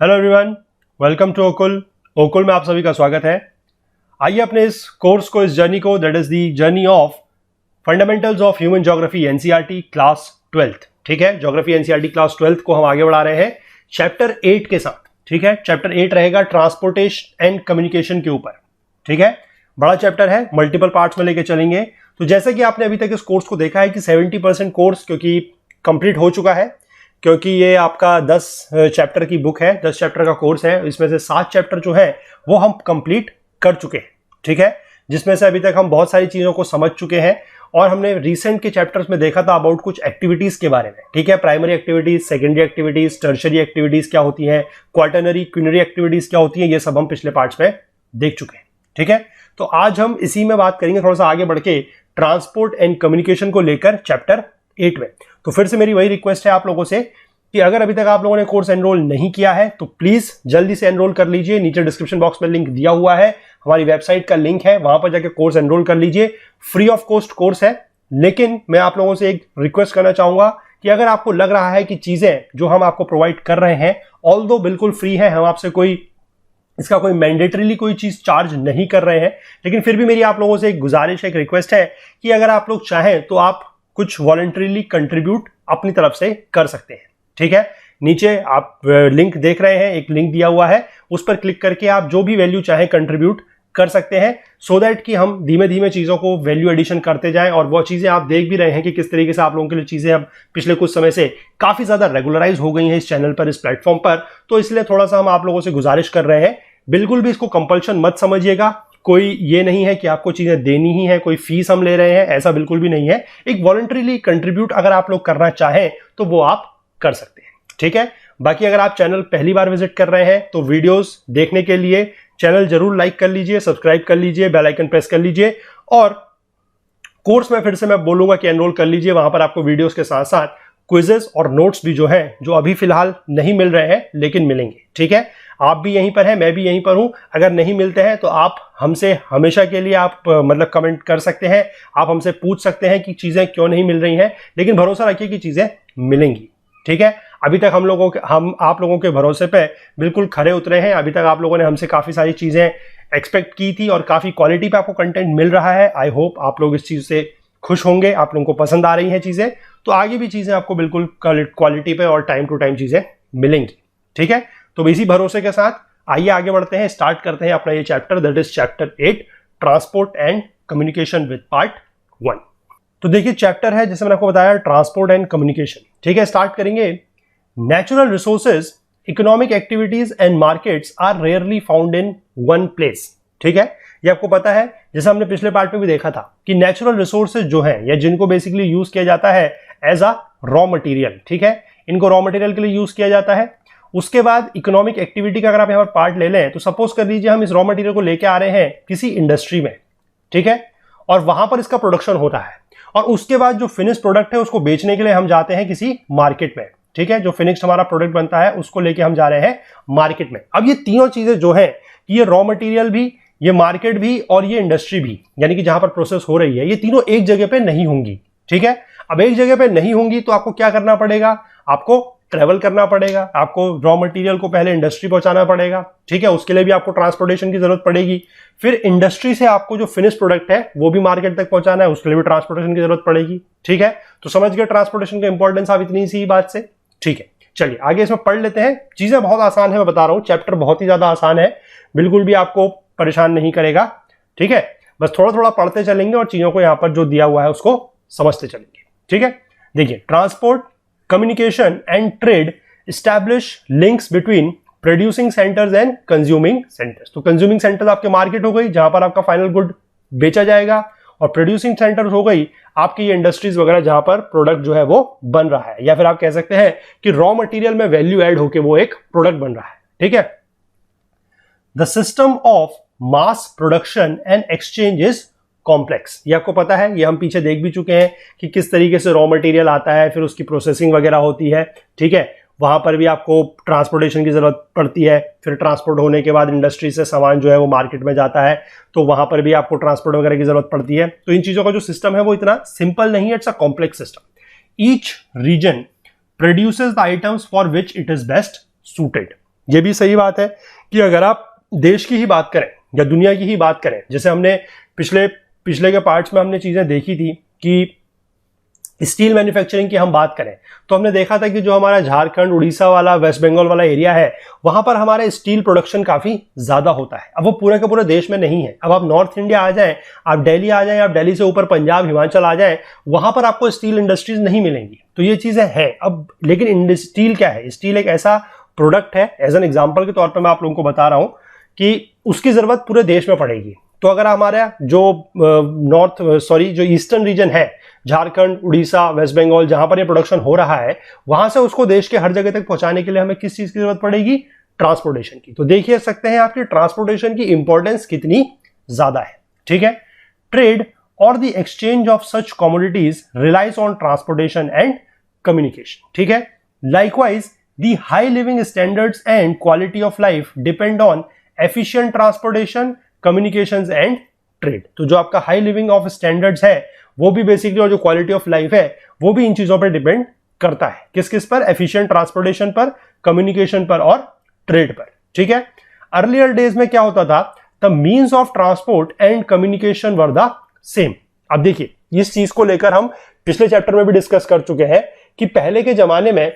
Hello everyone, welcome to ओकुल में आप सभी का स्वागत है। आइए अपने इस कोर्स को, इस जर्नी को, that is the journey of fundamentals of human geography NCERT class 12th। ठीक है, ज्योग्राफी एनसीईआरटी क्लास 12th को हम आगे बढ़ा रहे हैं चैप्टर 8 के साथ। ठीक है, चैप्टर 8 रहेगा ट्रांसपोर्टेशन एंड कम्युनिकेशन के ऊपर। ठीक है, बड़ा चैप्टर है, मल्टीपल पार्ट्स में लेके चलेंगे। तो जैसे कि आपने अभी तक इस कोर्स को देखा है कि 70% कोर्स क्योंकि कंप्लीट हो चुका है, क्योंकि ये आपका 10 चैप्टर की बुक है, 10 चैप्टर का कोर्स है। इसमें से 7 चैप्टर जो है वो हम कंप्लीट कर चुके हैं। ठीक है, जिसमें से अभी तक हम बहुत सारी चीज़ों को समझ चुके हैं और हमने रिसेंट के चैप्टर्स में देखा था अबाउट कुछ एक्टिविटीज़ के बारे में। ठीक है, primary activities, secondary activities, tertiary activities क्या होती हैं, क्वार्टरनरी क्विनरी एक्टिविटीज़ क्या होती हैं, ये सब हम पिछले पार्ट्स में देख चुके हैं। ठीक है, तो आज हम इसी में बात करेंगे, थोड़ा सा आगे बढ़ के ट्रांसपोर्ट एंड कम्युनिकेशन को लेकर चैप्टर 8 में। तो फिर से मेरी वही रिक्वेस्ट है आप लोगों से कि अगर अभी तक आप लोगों ने कोर्स एनरोल नहीं किया है तो प्लीज जल्दी से एनरोल कर लीजिए। नीचे डिस्क्रिप्शन बॉक्स में लिंक दिया हुआ है, हमारी वेबसाइट का लिंक है, वहां पर जाकर कोर्स एनरोल कर लीजिए। फ्री ऑफ कॉस्ट कोर्स है, लेकिन मैं आप लोगों से एक रिक्वेस्ट करना चाहूंगा कि अगर आपको लग रहा है कि चीजें जो हम आपको प्रोवाइड कर रहे हैं ऑल्दो बिल्कुल फ्री है, हम आपसे इसका कोई मैंडेटरीली कोई चीज चार्ज नहीं कर रहे हैं, लेकिन फिर भी मेरी आप लोगों से एक गुजारिश है, एक रिक्वेस्ट है कि अगर आप लोग चाहें तो आप कुछ वॉलंटरीली कंट्रीब्यूट अपनी तरफ से कर सकते हैं। ठीक है, नीचे आप लिंक देख रहे हैं, एक लिंक दिया हुआ है, उस पर क्लिक करके आप जो भी वैल्यू चाहे कंट्रीब्यूट कर सकते हैं, सो दैट कि हम धीमे धीमे चीज़ों को वैल्यू एडिशन करते जाएं। और वो चीज़ें आप देख भी रहे हैं कि किस तरीके से आप लोगों के लिए चीज़ें अब पिछले कुछ समय से काफ़ी ज़्यादा रेगुलराइज हो गई हैं इस चैनल पर, इस प्लेटफॉर्म पर। तो इसलिए थोड़ा सा हम आप लोगों से गुजारिश कर रहे हैं, बिल्कुल भी इसको कंपल्शन मत समझिएगा। कोई ये नहीं है कि आपको चीजें देनी ही है, कोई फीस हम ले रहे हैं, ऐसा बिल्कुल भी नहीं है। एक वॉलंटरीली कंट्रीब्यूट अगर आप लोग करना चाहें तो वो आप कर सकते हैं। ठीक है, बाकी अगर आप चैनल पहली बार विजिट कर रहे हैं तो वीडियोस देखने के लिए चैनल जरूर लाइक कर लीजिए, सब्सक्राइब कर लीजिए, बेल आइकन प्रेस कर लीजिए। और कोर्स में फिर से मैं बोलूंगा कि एनरोल कर लीजिए, वहां पर आपको वीडियोस के साथ साथ क्विजेस और नोट्स भी जो है, जो अभी फिलहाल नहीं मिल रहे हैं लेकिन मिलेंगे। ठीक है, आप भी यहीं पर हैं, मैं भी यहीं पर हूं। अगर नहीं मिलते हैं तो आप हमसे हमेशा के लिए आप मतलब कमेंट कर सकते हैं, आप हमसे पूछ सकते हैं कि चीजें क्यों नहीं मिल रही हैं, लेकिन भरोसा रखिए कि चीजें मिलेंगी। ठीक है, अभी तक हम आप लोगों के भरोसे पे बिल्कुल खरे उतरे हैं। अभी तक आप लोगों ने हमसे काफी सारी चीजें एक्सपेक्ट की थी और काफी क्वालिटी पे आपको कंटेंट मिल रहा है। आई होप आप लोग इस चीज से खुश होंगे, आप लोगों को पसंद आ रही हैं चीजें, तो आगे भी चीजें आपको बिल्कुल क्वालिटी पे और टाइम टू टाइम चीजें मिलेंगी। ठीक है, तो इसी भरोसे के साथ आइए आगे बढ़ते हैं, स्टार्ट करते हैं अपना ये chapter, that is chapter 8 transport and communication with part 1। तो देखिए चैप्टर है, जैसे मैंने आपको बताया, ट्रांसपोर्ट एंड कम्युनिकेशन। ठीक है, स्टार्ट करेंगे। Natural resources, economic activities and markets are rarely found in one place. ठीक है, ये आपको पता है, जैसे हमने पिछले पार्ट में भी देखा था कि नेचुरल रिसोर्सेज जो हैं या जिनको बेसिकली यूज किया जाता है एज अ रॉ मटेरियल। ठीक है, इनको रॉ मटेरियल के लिए यूज किया जाता है। उसके बाद इकोनॉमिक एक्टिविटी का अगर आप यहाँ पर पार्ट ले लें तो सपोज कर लीजिए हम इस रॉ मटेरियल को लेके आ रहे हैं किसी इंडस्ट्री में। ठीक है, और वहां पर इसका प्रोडक्शन होता है और उसके बाद जो फिनिश प्रोडक्ट है उसको बेचने के लिए हम जाते हैं किसी मार्केट में। ठीक है, जो फिनिश्ड हमारा प्रोडक्ट बनता है उसको लेके हम जा रहे हैं मार्केट में। अब ये तीनों चीजें जो है, ये रॉ मटेरियल भी, ये मार्केट भी और ये इंडस्ट्री भी, यानी कि जहां पर प्रोसेस हो रही है, ये तीनों एक जगह पे नहीं होंगी। ठीक है, अब एक जगह पे नहीं होंगी तो आपको क्या करना पड़ेगा, आपको ट्रेवल करना पड़ेगा, आपको रॉ मटेरियल को पहले इंडस्ट्री पहुंचाना पड़ेगा। ठीक है, उसके लिए भी आपको ट्रांसपोर्टेशन की जरूरत पड़ेगी। फिर इंडस्ट्री से आपको जो फिनिश प्रोडक्ट है वो भी मार्केट तक पहुंचाना है, उसके लिए भी ट्रांसपोर्टेशन की जरूरत पड़ेगी। ठीक है, तो समझ गए ट्रांसपोर्टेशन का इंपॉर्टेंस आप इतनी सी बात से। ठीक है, चलिए आगे इसमें पढ़ लेते हैं। चीजें बहुत आसान है, मैं बता रहा हूं, चैप्टर बहुत ही ज्यादा आसान है, बिल्कुल भी आपको परेशान नहीं करेगा। ठीक है, बस थोड़ा थोड़ा पढ़ते चलेंगे और चीजों को यहां पर जो दिया हुआ है उसको समझते चलेंगे। ठीक है, देखिए, transport, communication and trade establish links between producing centres and consuming centres. तो कंज्यूमिंग सेंटर्स आपके मार्केट हो गई, जहां पर आपका फाइनल गुड बेचा जाएगा, और प्रोड्यूसिंग सेंटर्स हो गई आपकी ये इंडस्ट्रीज वगैरह जहां पर प्रोडक्ट जो है वो बन रहा है, या फिर आप कह सकते हैं कि रॉ मटेरियल में वैल्यू ऐड होकर वो एक प्रोडक्ट बन रहा है। ठीक है, the system of mass production and exchange is complex. ये आपको पता है, ये हम पीछे देख भी चुके हैं कि किस तरीके से रॉ मटेरियल आता है, फिर उसकी प्रोसेसिंग वगैरह होती है। ठीक है, वहां पर भी आपको ट्रांसपोर्टेशन की जरूरत पड़ती है, फिर ट्रांसपोर्ट होने के बाद इंडस्ट्री से सामान जो है वो मार्केट में जाता है, तो वहां पर भी आपको ट्रांसपोर्ट वगैरह की जरूरत पड़ती है। तो इन चीजों का जो सिस्टम है वो इतना सिंपल नहीं है, it's a complex system. Each reason produces the items for which it is best suited. ये भी सही बात है कि अगर आप देश की ही बात करें या दुनिया की ही बात करें, जैसे हमने पिछले के पार्ट्स में हमने चीजें देखी थी कि स्टील मैन्युफैक्चरिंग की हम बात करें तो हमने देखा था कि जो हमारा झारखंड, उड़ीसा वाला, वेस्ट बंगाल वाला एरिया है, वहां पर हमारा स्टील प्रोडक्शन काफी ज्यादा होता है। अब वो पूरे के पूरे देश में नहीं है। अब आप नॉर्थ इंडिया आ जाएं, आप दिल्ली आ जाएं, आप दिल्ली से ऊपर पंजाब, हिमाचल आ जाएं, वहां पर आपको स्टील इंडस्ट्रीज नहीं मिलेंगी। तो ये चीजें हैं। अब लेकिन स्टील क्या है? स्टील एक ऐसा प्रोडक्ट है, एज एन एग्जाम्पल के तौर पर मैं आप लोगों को बता रहा हूं कि उसकी जरूरत पूरे देश में पड़ेगी। तो अगर हमारा जो ईस्टर्न रीजन है, झारखंड, उड़ीसा, वेस्ट बंगाल, जहां पर ये प्रोडक्शन हो रहा है, वहां से उसको देश के हर जगह तक पहुंचाने के लिए हमें किस चीज की जरूरत पड़ेगी? ट्रांसपोर्टेशन की। तो देखिए सकते हैं आपकी ट्रांसपोर्टेशन की इंपॉर्टेंस कितनी ज्यादा है। ठीक है। ट्रेड और the exchange of such commodities relies on transportation and communication. ठीक है। Likewise the high living standards and quality of life depend on efficient transportation, communications and trade. तो जो आपका हाई लिविंग ऑफ स्टैंडर्ड्स है वो भी basically, और जो क्वालिटी ऑफ लाइफ है वो भी इन चीजों पर डिपेंड करता है। किस किस पर? एफिशिएंट ट्रांसपोर्टेशन पर, कम्युनिकेशन पर और ट्रेड पर। ठीक है। अर्लियर डेज में क्या होता था? The means of transport and communication were the same. अब देखिए, इस चीज को लेकर हम पिछले चैप्टर में भी डिस्कस कर चुके हैं कि पहले के जमाने में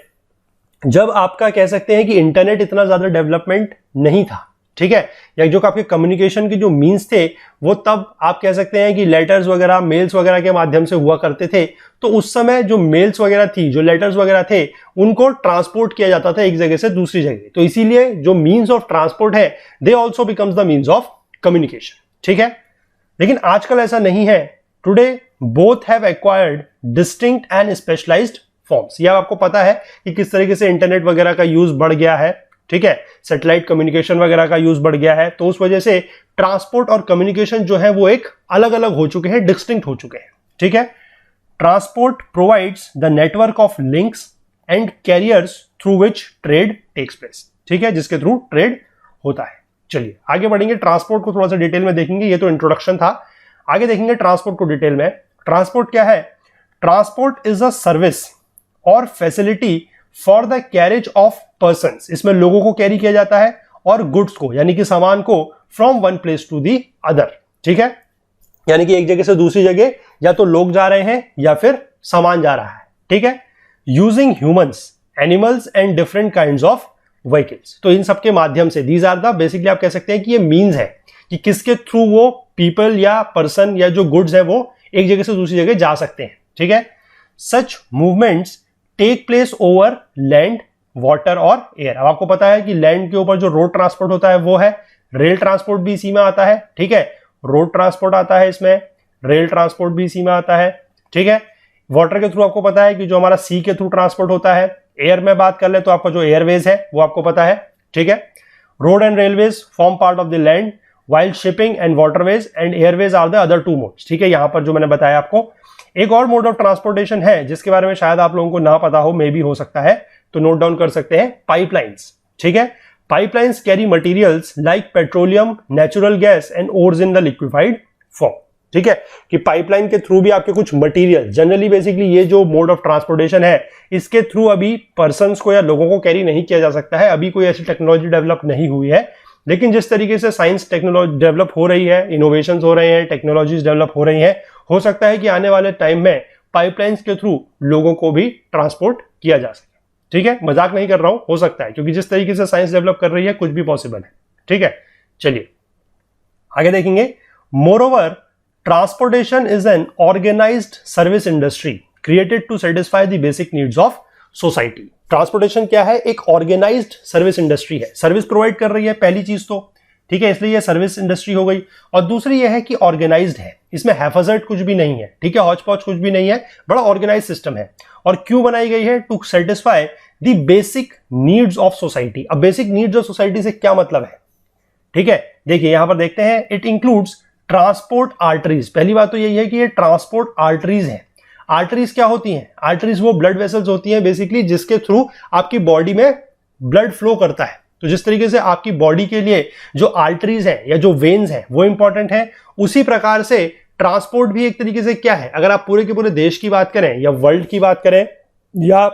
जब आपका कह सकते हैं कि इंटरनेट इतना ज्यादा डेवलपमेंट नहीं था, ठीक है, या जो आपके कम्युनिकेशन के जो मीन्स थे वो तब आप कह सकते हैं कि लेटर्स वगैरह, मेल्स वगैरह के माध्यम से हुआ करते थे। तो उस समय जो मेल्स वगैरह थी, जो लेटर्स वगैरह थे, उनको ट्रांसपोर्ट किया जाता था एक जगह से दूसरी जगह। तो इसीलिए जो मीन्स ऑफ ट्रांसपोर्ट है they also becomes the means of communication. ठीक है। लेकिन आजकल ऐसा नहीं है। Today both have acquired distinct and specialised forms. यह आपको पता है कि किस तरीके से इंटरनेट वगैरह का यूज बढ़ गया है। ठीक है। सैटेलाइट कम्युनिकेशन वगैरह का यूज बढ़ गया है, तो उस वजह से ट्रांसपोर्ट और कम्युनिकेशन जो है वो एक अलग अलग हो चुके हैं, डिस्टिंक्ट हो चुके हैं। ठीक है। Transport provides the network of links and carriers through which trade takes place. ठीक है, जिसके थ्रू ट्रेड होता है। चलिए आगे बढ़ेंगे, ट्रांसपोर्ट को थोड़ा सा डिटेल में देखेंगे। ये तो इंट्रोडक्शन था, आगे देखेंगे ट्रांसपोर्ट को डिटेल में। ट्रांसपोर्ट क्या है? ट्रांसपोर्ट इज अ सर्विस और facility for the carriage of persons. इसमें लोगों को कैरी किया जाता है और गुड्स को, यानी कि सामान को, from one place to the other. ठीक है। यानी कि एक जगह से दूसरी जगह या तो लोग जा रहे हैं या फिर सामान जा रहा है। ठीक है। Using humans, animals and different kinds of vehicles. तो इन सबके माध्यम से दीज आर द, बेसिकली आप कह सकते हैं कि ये मीन्स है कि किसके थ्रू वो पीपल या पर्सन या जो गुड्स है वो एक जगह से दूसरी जगह जा सकते हैं। ठीक है। Such movements take place over land, water और एयर। अब आपको पता है कि लैंड के ऊपर जो रोड ट्रांसपोर्ट होता है वो है, रेल ट्रांसपोर्ट भी इसी में आता है। ठीक है। रोड ट्रांसपोर्ट आता है इसमें, रेल ट्रांसपोर्ट भी इसी में आता है। ठीक है। वाटर के थ्रू आपको पता है कि जो हमारा सी के थ्रू ट्रांसपोर्ट होता है। एयर में बात कर ले तो आपका जो एयरवेज है वो आपको पता है। ठीक है। Road and railways form part of the land, while shipping and waterways and airways are the other two modes. ठीक है। यहां पर जो मैंने बताया आपको, एक और मोड ऑफ ट्रांसपोर्टेशन है जिसके बारे में शायद आप लोगों को ना पता हो, मे भी हो सकता है, तो नोट डाउन कर सकते हैं, पाइपलाइंस। ठीक है। Pipelines carry materials like petroleum, natural gas and ores in the liquefied form. ठीक है, कि पाइपलाइन के थ्रू भी आपके कुछ मटेरियल, जनरली बेसिकली ये जो मोड ऑफ ट्रांसपोर्टेशन है इसके थ्रू अभी पर्संस को या लोगों को कैरी नहीं किया जा सकता है। अभी कोई ऐसी टेक्नोलॉजी डेवलप नहीं हुई है, लेकिन जिस तरीके से साइंस टेक्नोलॉजी डेवलप हो रही है, इनोवेशंस हो रहे हैं, टेक्नोलॉजीज डेवलप हो रही हैं, हो सकता है कि आने वाले टाइम में पाइपलाइंस के थ्रू लोगों को भी ट्रांसपोर्ट किया जा सके। ठीक है, मजाक नहीं कर रहा हूं, हो सकता है, क्योंकि जिस तरीके से साइंस डेवलप कर रही है कुछ भी पॉसिबल है। ठीक है, चलिए आगे देखेंगे। Moreover transportation is an organised service industry created to satisfy the basic needs of society. Transportation क्या है? एक ऑर्गेनाइज्ड सर्विस इंडस्ट्री है, सर्विस प्रोवाइड कर रही है, पहली चीज तो। ठीक है, इसलिए ये सर्विस इंडस्ट्री हो गई। और दूसरी ये है कि ऑर्गेनाइज्ड है, इसमें हैफेजर्ड कुछ भी नहीं है। ठीक है, हौच पौच कुछ भी नहीं है, बड़ा ऑर्गेनाइज सिस्टम है। और क्यों बनाई गई है? To satisfy the basic needs of society. अब बेसिक नीड्स ऑफ सोसाइटी से क्या मतलब है? ठीक है, देखिए यहां पर देखते हैं, इट इंक्लूड्स ट्रांसपोर्ट आर्टरीज। पहली बात तो यही है कि ये ट्रांसपोर्ट आर्टरीज है। आर्टरीज क्या होती हैं? आर्टरीज वो ब्लड वेसल्स होती हैं बेसिकली, जिसके थ्रू आपकी बॉडी में ब्लड फ्लो करता है। तो जिस तरीके से आपकी बॉडी के लिए जो आर्टरीज है या जो वेन्स है वो इंपॉर्टेंट है, उसी प्रकार से ट्रांसपोर्ट भी एक तरीके से क्या है, अगर आप पूरे के पूरे देश की बात करें या वर्ल्ड की बात करें या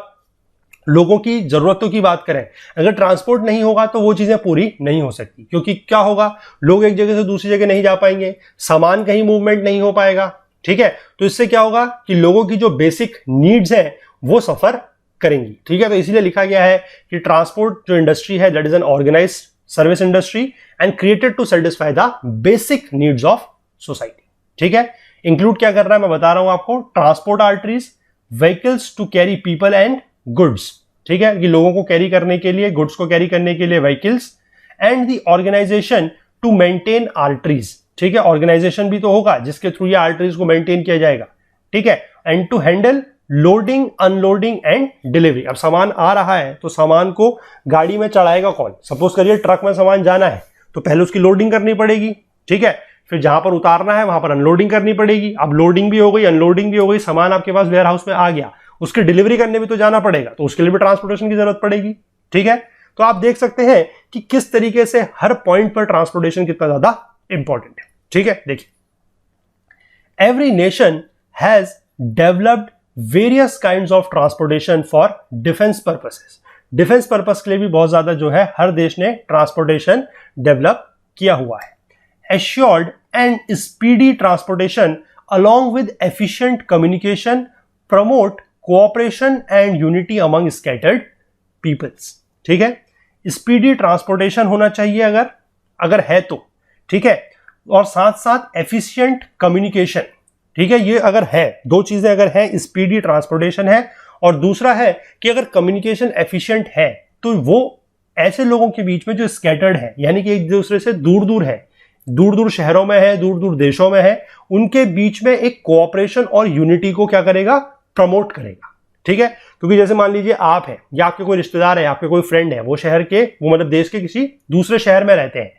लोगों की जरूरतों की बात करें, अगर ट्रांसपोर्ट नहीं होगा तो वो चीजें पूरी नहीं हो सकती, क्योंकि क्या होगा, लोग एक जगह से दूसरी जगह नहीं जा पाएंगे, सामान कहीं मूवमेंट नहीं हो पाएगा, ठीक है। तो इससे क्या होगा कि लोगों की जो बेसिक नीड्स हैं वो सफर करेंगी, ठीक है। तो इसीलिए लिखा गया है कि ट्रांसपोर्ट जो इंडस्ट्री है that is an organised service industry and created to satisfy the basic needs of society, ठीक है। इंक्लूड क्या कर रहा है मैं बता रहा हूं आपको, transport arteries, vehicles to carry people and goods, ठीक है, कि लोगों को कैरी करने के लिए, गुड्स को कैरी करने के लिए vehicles, and the organisation to maintain arteries, ठीक है, ऑर्गेनाइजेशन भी तो होगा जिसके थ्रू ये आर्टरीज को मेंटेन किया जाएगा, ठीक है, and to handle loading, unloading and delivery. अब सामान आ रहा है तो सामान को गाड़ी में चढ़ाएगा कौन, सपोज करिए ट्रक में सामान जाना है तो पहले उसकी लोडिंग करनी पड़ेगी, ठीक है, फिर जहां पर उतारना है वहां पर अनलोडिंग करनी पड़ेगी। अब लोडिंग भी हो गई, अनलोडिंग भी हो गई, सामान आपके पास वेयर हाउस में आ गया, उसकी डिलीवरी करने भी तो जाना पड़ेगा, तो उसके लिए भी ट्रांसपोर्टेशन की जरूरत पड़ेगी, ठीक है। तो आप देख सकते हैं कि किस तरीके से हर पॉइंट पर ट्रांसपोर्टेशन कितना ज्यादा इंपॉर्टेंट है, ठीक है। देखिए, every nation has developed various kinds of transportation for defence purposes. Defence purpose के लिए भी बहुत ज्यादा जो है हर देश ने ट्रांसपोर्टेशन डेवलप किया हुआ है। Assured and speedy transportation along with efficient communication promote cooperation and unity among scattered peoples, ठीक है। स्पीडी ट्रांसपोर्टेशन होना चाहिए अगर है तो, ठीक है, और साथ साथ एफिशिएंट कम्युनिकेशन, ठीक है। ये अगर है, दो चीजें अगर है, स्पीडी ट्रांसपोर्टेशन है और दूसरा है कि अगर कम्युनिकेशन एफिशिएंट है तो वो ऐसे लोगों के बीच में जो स्कैटर्ड है, यानी कि एक दूसरे से दूर दूर है, दूर दूर शहरों में है, दूर दूर देशों में है, उनके बीच में एक कोऑपरेशन और यूनिटी को क्या करेगा, प्रमोट करेगा, ठीक है। क्योंकि जैसे मान लीजिए आप है या आपके कोई रिश्तेदार है, आपके कोई फ्रेंड है, वो शहर के, वो मतलब देश के किसी दूसरे शहर में रहते हैं,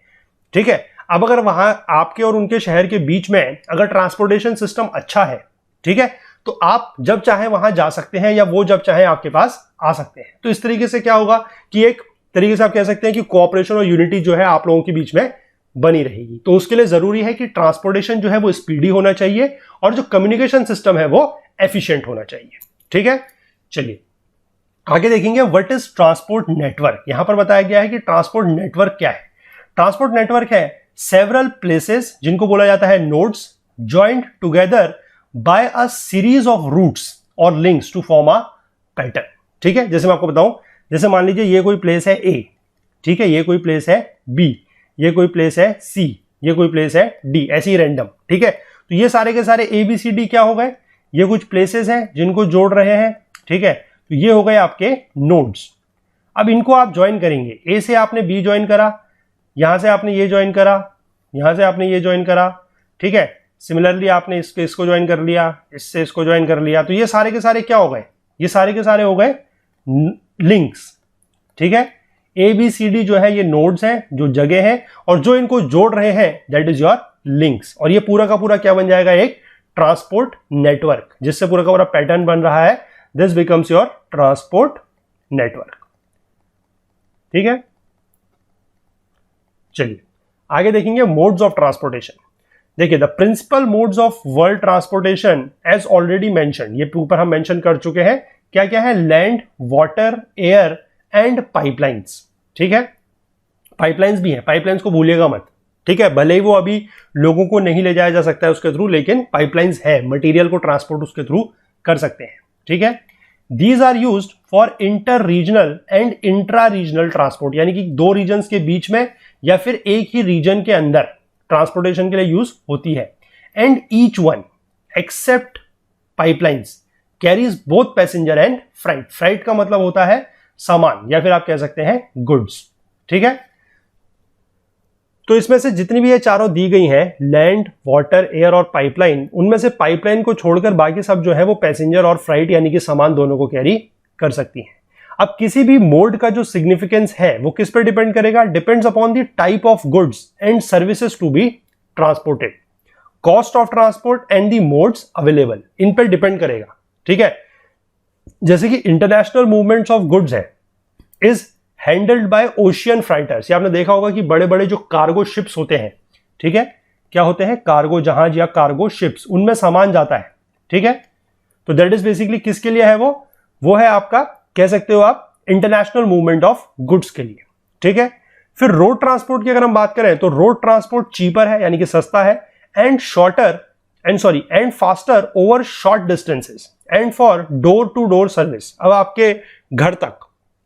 ठीक है। अब अगर वहां आपके और उनके शहर के बीच में अगर ट्रांसपोर्टेशन सिस्टम अच्छा है, ठीक है, तो आप जब चाहे वहां जा सकते हैं या वो जब चाहे आपके पास आ सकते हैं। तो इस तरीके से क्या होगा कि एक तरीके से आप कह सकते हैं कि कोऑपरेशन और यूनिटी जो है आप लोगों के बीच में बनी रहेगी। तो उसके लिए जरूरी है कि ट्रांसपोर्टेशन जो है वो स्पीडी होना चाहिए और जो कम्युनिकेशन सिस्टम है वो एफिशिएंट होना चाहिए, ठीक है। चलिए आगे देखेंगे, व्हाट इज ट्रांसपोर्ट नेटवर्क। यहां पर बताया गया है कि ट्रांसपोर्ट नेटवर्क क्या है। ट्रांसपोर्ट नेटवर्क है सेवरल प्लेसेस, जिनको बोला जाता है nodes, joint together by a series of routes और links to form a pattern, ठीक है। जैसे मैं आपको बताऊं, जैसे मान लीजिए ये कोई प्लेस है ए, ठीक है, ये कोई प्लेस है बी, ये कोई प्लेस है सी, ये कोई प्लेस है डी, ऐसे ही रैंडम, ठीक है। तो ये सारे के सारे ए बी सी डी क्या हो गए, ये कुछ प्लेसेस हैं जिनको जोड़ रहे हैं, ठीक है। तो ये हो गए आपके नोड्स। अब इनको आप ज्वाइन करेंगे, ए से आपने बी ज्वाइन करा, यहां से आपने ये ज्वाइन करा, यहां से आपने ये ज्वाइन करा, ठीक है। सिमिलरली आपने इसको ज्वाइन कर लिया, इससे इसको ज्वाइन कर लिया, तो ये सारे के सारे क्या हो गए, ये सारे के सारे हो गए लिंक्स, ठीक है। ए बी सी डी जो है ये नोड्स हैं, जो जगह है, और जो इनको जोड़ रहे हैं दैट इज योर लिंक्स। और ये पूरा का पूरा क्या बन जाएगा, एक ट्रांसपोर्ट नेटवर्क, जिससे पूरा का पूरा पैटर्न बन रहा है, this becomes your transport network, ठीक है। चलिए आगे देखेंगे मोड्स ऑफ ट्रांसपोर्टेशन। देखिए, the principal modes of world transportation as already mention, ये ऊपर हम मेंशन कर चुके हैं, क्या क्या है, land, water, air and pipelines, ठीक है। पाइपलाइंस भी है, पाइपलाइंस को भूलिएगा मत, ठीक है। भले ही वो अभी लोगों को नहीं ले जाया जा सकता है उसके थ्रू, लेकिन पाइपलाइंस है, मटेरियल को ट्रांसपोर्ट उसके थ्रू कर सकते हैं, ठीक है। These are used for inter regional and intra regional transport, यानी कि दो रीजन्स के बीच में या फिर एक ही रीजन के अंदर ट्रांसपोर्टेशन के लिए यूज होती है। And each one except pipelines carries both passenger and freight. Freight का मतलब होता है सामान, या फिर आप कह सकते हैं गुड्स, ठीक है। तो इसमें से जितनी भी ये चारों दी गई हैं, लैंड, वाटर, एयर और पाइपलाइन, उनमें से पाइपलाइन को छोड़कर बाकी सब जो है वो पैसेंजर और फ्राइट यानी कि सामान दोनों को कैरी कर सकती हैं। अब किसी भी मोड का जो सिग्निफिकेंस है वो किस पर डिपेंड करेगा, depends upon the type of goods and services to be transported, cost of transport and the modes available, इन पर डिपेंड करेगा, ठीक है। जैसे कि इंटरनेशनल मूवमेंट्स ऑफ गुड्स है is handled by ocean freighters. ये आपने देखा होगा कि बड़े बड़े जो कार्गो शिप्स होते हैं, ठीक है, क्या होते हैं, कार्गो जहाज या कार्गो शिप्स, उनमें सामान जाता है, ठीक है। तो दैट इज बेसिकली किसके लिए है, वो है आपका कह सकते हो आप इंटरनेशनल मूवमेंट ऑफ गुड्स के लिए, ठीक है। फिर रोड ट्रांसपोर्ट की अगर हम बात करें तो रोड ट्रांसपोर्ट चीपर है यानी कि सस्ता है, and faster over short distances and for door to door service. अब आपके घर तक,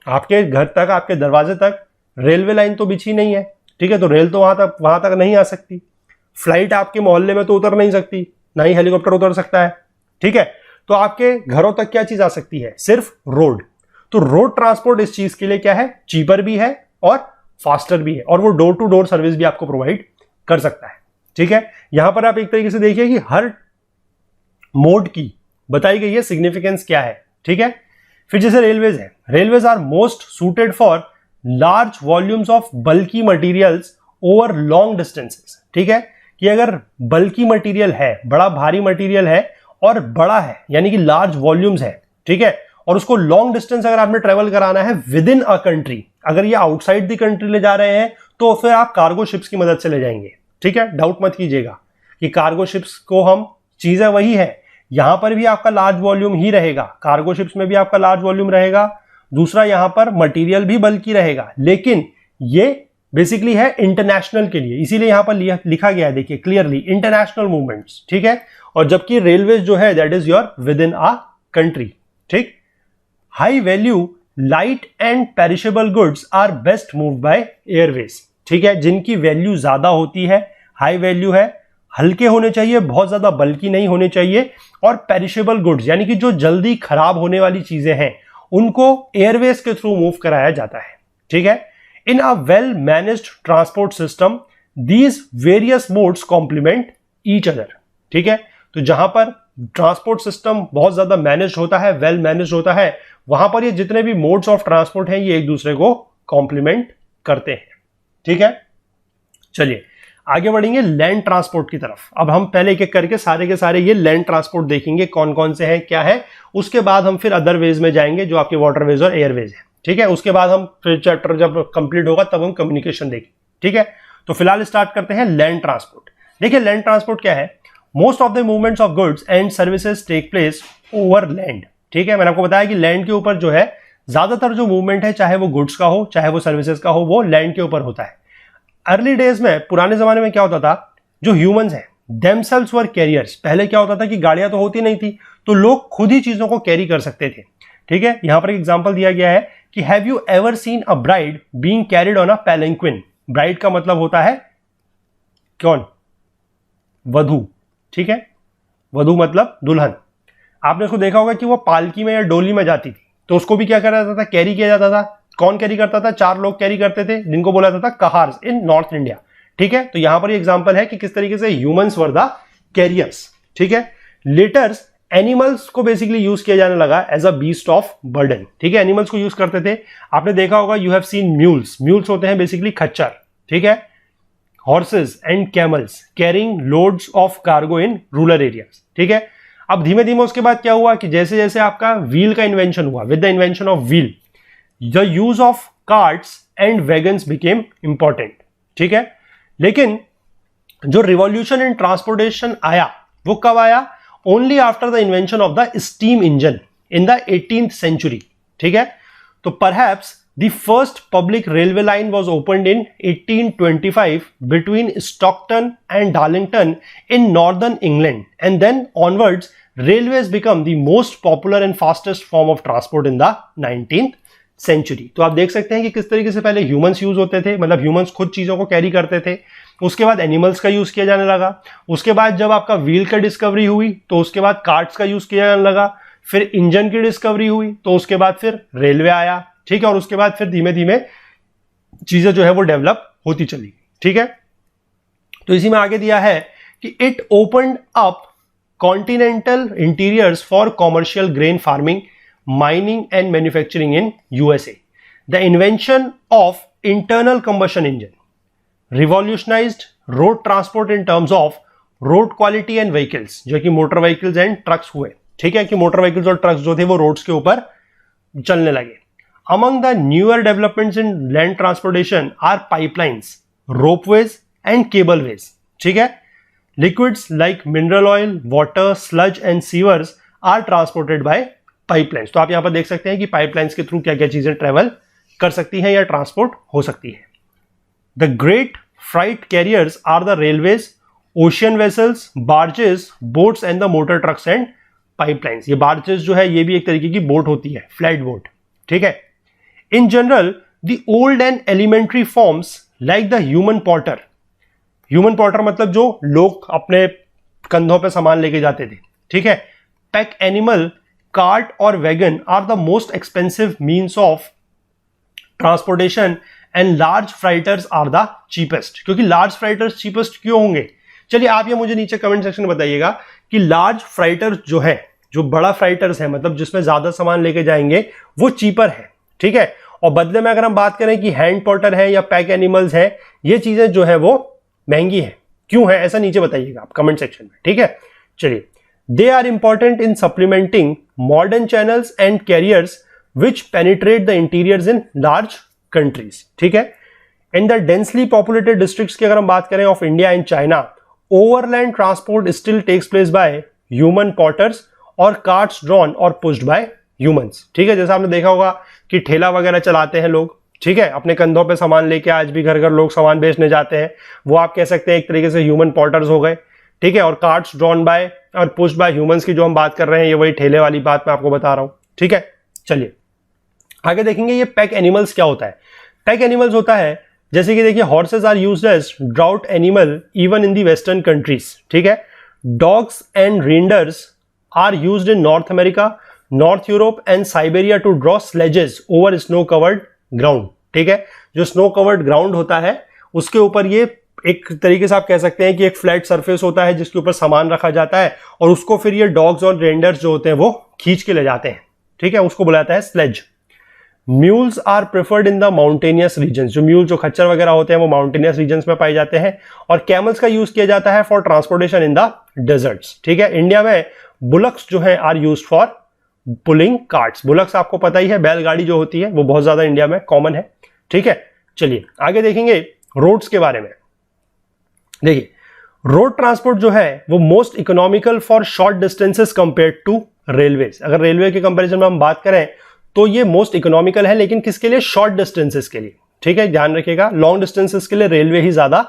आपके दरवाजे तक रेलवे लाइन तो बिछी नहीं है, ठीक है, तो रेल तो वहां तक नहीं आ सकती। फ्लाइट आपके मोहल्ले में तो उतर नहीं सकती, ना ही हेलीकॉप्टर उतर सकता है, ठीक है। तो आपके घरों तक क्या चीज आ सकती है? सिर्फ रोड। तो रोड ट्रांसपोर्ट इस चीज के लिए क्या है? चीपर भी है और फास्टर भी है, और वो डोर टू डोर सर्विस भी आपको प्रोवाइड कर सकता है, ठीक है। यहां पर आप एक तरीके से देखिए कि हर मोड की बताई गई है सिग्निफिकेंस क्या है, ठीक है। फिर जैसे रेलवेज है, railways are most suited for large volumes of bulky materials over long distances, ठीक है, कि अगर बल्की मटीरियल है, बड़ा भारी मटीरियल है और बड़ा है यानी कि लार्ज वॉल्यूम्स है, ठीक है, और उसको लॉन्ग डिस्टेंस अगर आपने ट्रेवल कराना है विद इन अ कंट्री, अगर ये आउटसाइड द कंट्री ले जा रहे हैं तो फिर आप कार्गो शिप्स की मदद से ले जाएंगे, ठीक है। डाउट मत कीजिएगा कि कार्गो शिप्स को हम, चीजें वही है, यहां पर भी आपका लार्ज वॉल्यूम ही रहेगा, कार्गो शिप्स में भी आपका लार्ज वॉल्यूम रहेगा, दूसरा यहां पर मटेरियल भी बल्कि रहेगा, लेकिन ये बेसिकली है इंटरनेशनल के लिए, इसीलिए यहां पर लिखा गया है, देखिए क्लियरली इंटरनेशनल मूवमेंट्स, ठीक है। और जबकि रेलवेज जो है that is your within a country, ठीक। High value light and perishable goods are best move by airways, ठीक है, जिनकी वैल्यू ज्यादा होती है, हाई वैल्यू है, हल्के होने चाहिए, बहुत ज्यादा बल्कि नहीं होने चाहिए, और पेरिशेबल गुड्स यानी कि जो जल्दी खराब होने वाली चीजें हैं उनको एयरवेज के थ्रू मूव कराया जाता है, ठीक है। In a well managed transport system these various modes complement each other, ठीक है। तो जहां पर ट्रांसपोर्ट सिस्टम बहुत ज्यादा मैनेज होता है, वेल मैनेज होता है, वहां पर ये जितने भी मोड्स ऑफ ट्रांसपोर्ट हैं ये एक दूसरे को कॉम्प्लीमेंट करते हैं, ठीक है। चलिए आगे बढ़ेंगे लैंड ट्रांसपोर्ट की तरफ। अब हम पहले एक एक करके सारे के सारे ये लैंड ट्रांसपोर्ट देखेंगे, कौन कौन से हैं, क्या है, उसके बाद हम फिर अदर वेज में जाएंगे जो आपके वाटरवेज और एयरवेज है, ठीक है। उसके बाद हम फिर चैप्टर जब कंप्लीट होगा तब हम कम्युनिकेशन देखेंगे, ठीक है। तो फिलहाल स्टार्ट करते हैं लैंड ट्रांसपोर्ट। देखिए लैंड ट्रांसपोर्ट क्या है? Most of the movements of goods and services take place over land, ठीक है। मैंने आपको बताया कि लैंड के ऊपर जो है ज्यादातर जो मूवमेंट है, चाहे वो गुड्स का हो चाहे वो सर्विसेज का हो, वो लैंड के ऊपर होता है। अर्ली डेज में, पुराने जमाने में क्या होता था, जो ह्यूमंस हैं देमसेल्व्स वर कैरियर्स। पहले क्या होता था कि गाड़ियां तो होती नहीं थी, तो लोग खुद ही चीजों को कैरी कर सकते थे, ठीक है। यहां पर एक एग्जांपल दिया गया है कि have you ever seen a bride being carried on a palanquin. Bride का मतलब होता है कौन? वधू, ठीक है, वधू मतलब दुल्हन। आपने उसको देखा होगा कि वो पालकी में या डोली में जाती थी, तो उसको भी क्या करा जाता था? कैरी किया जाता था। कौन कैरी करता था? 4 लोग कैरी करते थे, जिनको बोला जाता था कहार्स इन नॉर्थ इंडिया, ठीक है। तो यहां पर ये एग्जांपल है कि किस तरीके से ह्यूमंस वर द कैरियर्स, ठीक है। लेटर्स एनिमल्स को बेसिकली यूज किया जाने लगा as a beast of burden, ठीक है, एनिमल्स को यूज करते थे। आपने देखा होगा, you have seen mules. Mules होते हैं बेसिकली खच्चर, ठीक है। Horses and camels carrying loads of cargo in rural areas, ठीक है। अब धीमे धीमे उसके बाद क्या हुआ कि जैसे जैसे आपका व्हील का इन्वेंशन हुआ, with the invention of wheel the use of carts and wagons became important, ठीक है। लेकिन जो रिवॉल्यूशन इन ट्रांसपोर्टेशन आया वो कब आया? Only after the invention of the steam engine in the 18th century, ठीक है। तो perhaps the first public railway line was opened in 1825 between Stockton and Darlington in northern England, and then onwards railways become the most popular and fastest form of transport in the 19th century। तो आप देख सकते हैं कि किस तरीके से पहले ह्यूमंस यूज होते थे, मतलब ह्यूमंस खुद चीजों को कैरी करते थे, उसके बाद एनिमल्स का यूज किया जाने लगा, उसके बाद जब आपका व्हील का डिस्कवरी हुई तो उसके बाद कार्ट्स का यूज किया जाने लगा, फिर इंजन की डिस्कवरी हुई तो उसके बाद फिर रेलवे आया, ठीक है, और उसके बाद फिर धीमे धीमे चीजें जो है वो डेवलप होती चली, ठीक है। तो इसी में आगे दिया है कि it opened up continental interiors for commercial grain farming, mining and manufacturing in USA. The invention of internal combustion engine revolutionized road transport in terms of road quality and vehicles, जो कि मोटर व्हीकल्स एंड ट्रक्स हुए, ठीक है, कि motor vehicles और trucks जो थे वो रोड्स के ऊपर चलने लगे। Among the newer developments in land transportation are pipelines, ropeways and cableways, ठीक है। Liquids like mineral oil, water, sludge and sewers are transported by pipelines. तो आप यहां पर देख सकते हैं कि पाइपलाइंस के थ्रू क्या क्या चीजें ट्रेवल कर सकती हैं या ट्रांसपोर्ट हो सकती है। The great freight carriers are the railways, ocean vessels, barges, boats and the motor trucks and pipelines. ये बार्जेस जो है ये भी एक तरीके की बोट होती है, फ्लैट बोट, ठीक है। In general the old and elementary forms like the human porter, human porter मतलब जो लोग अपने कंधों पे सामान लेके जाते थे, ठीक है। पैक एनिमल, कार्ट और wagon are the most expensive means of transportation and large freighters are the cheapest. क्योंकि लार्ज फ्राइटर्स चीपेस्ट क्यों होंगे? चलिए आप ये मुझे नीचे कमेंट सेक्शन में बताइएगा कि लार्ज फ्राइटर्स जो है, जो बड़ा फ्राइटर्स है मतलब जिसमें ज्यादा सामान लेके जाएंगे, वो चीपर है, ठीक है। और बदले में अगर हम बात करें कि हैंड पॉटर है या पैक एनिमल्स है, ये चीजें जो है वो महंगी है। क्यों है ऐसा नीचे बताइएगा आप कमेंट सेक्शन में, ठीक है। चलिए, they are important in supplementing modern channels and carriers which penetrate the interiors in large countries, ठीक है। In the densely populated districts की अगर हम बात करें of India and China, overland transport still takes place by human porters और carts drawn और pushed by humans, ठीक है। जैसा आपने देखा होगा कि ठेला वगैरह चलाते हैं लोग, ठीक है, अपने कंधों पे सामान लेके आज भी घर घर लोग सामान बेचने जाते हैं, वो आप कह सकते हैं एक तरीके से ह्यूमन पॉटर्स हो गए, ठीक है। और कार्ट्स ड्रॉन बाय और पुश्ड बाय ह्यूमंस की जो हम बात कर रहे हैं, ये वही ठेले वाली बात मैं आपको बता रहा हूं, ठीक है। चलिए आगे देखेंगे ये पैक एनिमल्स क्या होता है। पैक एनिमल्स होता है जैसे कि देखिए, horses are used as draught animal even in the western countries, ठीक है। Dogs and reindeers are used in North America, North Europe and Siberia to draw sledges over snow covered ground, ठीक है। जो स्नो कवर्ड ग्राउंड होता है उसके ऊपर ये एक तरीके से आप कह सकते हैं कि एक फ्लैट सरफेस होता है जिसके ऊपर सामान रखा जाता है और उसको फिर ये डॉग्स और रेंडर्स जो होते हैं वो खींच के ले जाते हैं, ठीक है। उसको बुलाता है sledge. Mules are preferred in the mountainous regions, जो म्यूल जो खच्चर वगैरह होते हैं वो माउंटेनियस रीजन्स में पाए जाते हैं। और कैमल्स का यूज किया जाता है for transportation in the deserts, ठीक है। इंडिया में बुलक्स जो है are used for pulling carts. Bullocks आपको पता ही है, बैलगाड़ी जो होती है वो बहुत ज्यादा इंडिया में कॉमन है, ठीक है। चलिए आगे देखेंगे रोड्स के बारे में। देखिए, रोड ट्रांसपोर्ट जो है वो most economical for short distances compared to railway. अगर रेलवे के कंपैरिजन में हम बात करें तो ये मोस्ट इकोनॉमिकल है, लेकिन किसके लिए? शॉर्ट डिस्टेंसेस के लिए, ठीक है, ध्यान रखिएगा। लॉन्ग डिस्टेंसेस के लिए रेलवे ही ज्यादा